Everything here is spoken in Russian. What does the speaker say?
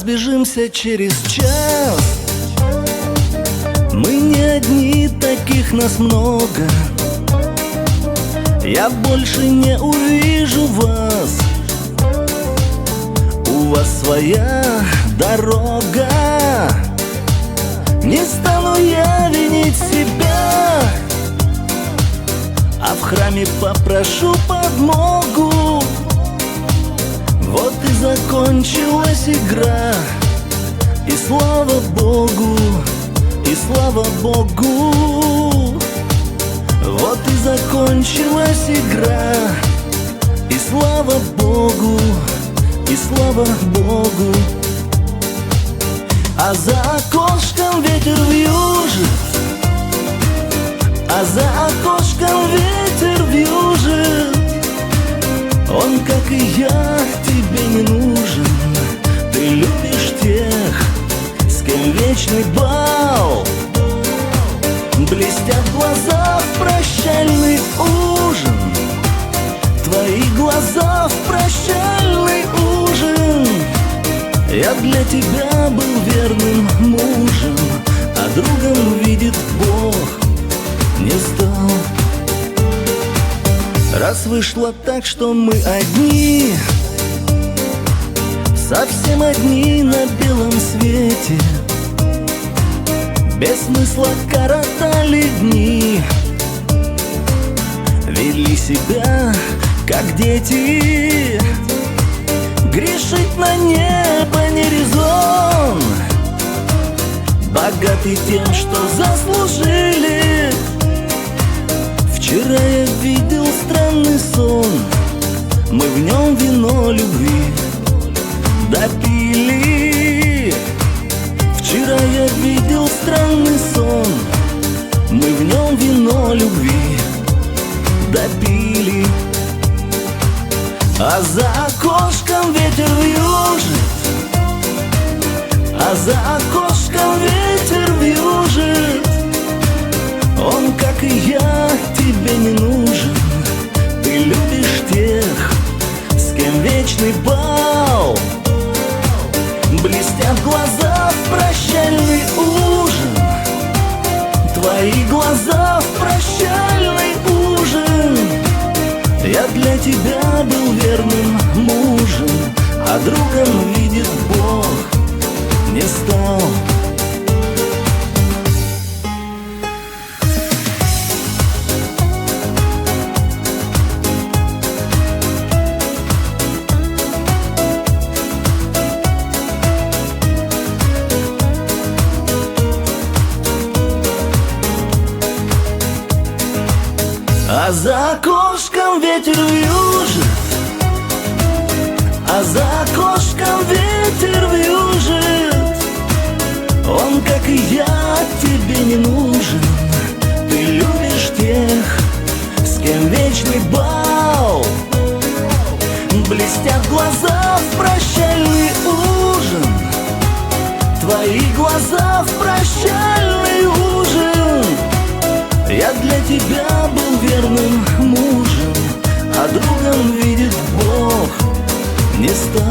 разбежимся через час. Мы не одни, таких нас много. Я больше не увижу вас. У вас своя дорога. Не стану я винить себя, а в храме попрошу подмогу. Вот и закончилась игра, и слава Богу, и слава Богу. Вот и закончилась игра, и слава Богу, и слава Богу. А за окошком ветер вьюжит, а за окошком ветер вьюжит. Он, как и я, тебе не нужен. Ты любишь тех, с кем вечный бал. Блестят глаза в прощальный ужин, твои глаза в прощальный ужин. Я для тебя был верным мужем, а другом, видит Бог, не стал. Раз вышло так, что мы одни, совсем одни на белом свете, без смысла коротали дни, вели себя как дети. Грешить на небо не резон, богаты тем, что заслужили. Вчера я видел странный сон, мы в нем вино любви допили. Вчера я видел странный сон, мы в нем вино любви допили. А за окошком ветер вьюжит, а за окошком ветер вьюжит. Он, как и я, тебе не нужен. Ты любишь тех, с кем вечный бал. Блестят глаза в прощальный ужин, твои глаза в прощальный ужин. Я для тебя был верным мужем, а другом, видит Бог, не стал. А за окошком ветер вьюжит, а за окошком ветер вьюжит. Он, как и я, тебе не нужен. Ты любишь тех, с кем вечный бал. Блестят глаза в прощальный ужин, твои глаза в прощальный ужин. Я для тебя был верным мужем, а другом, видит Бог, не стал.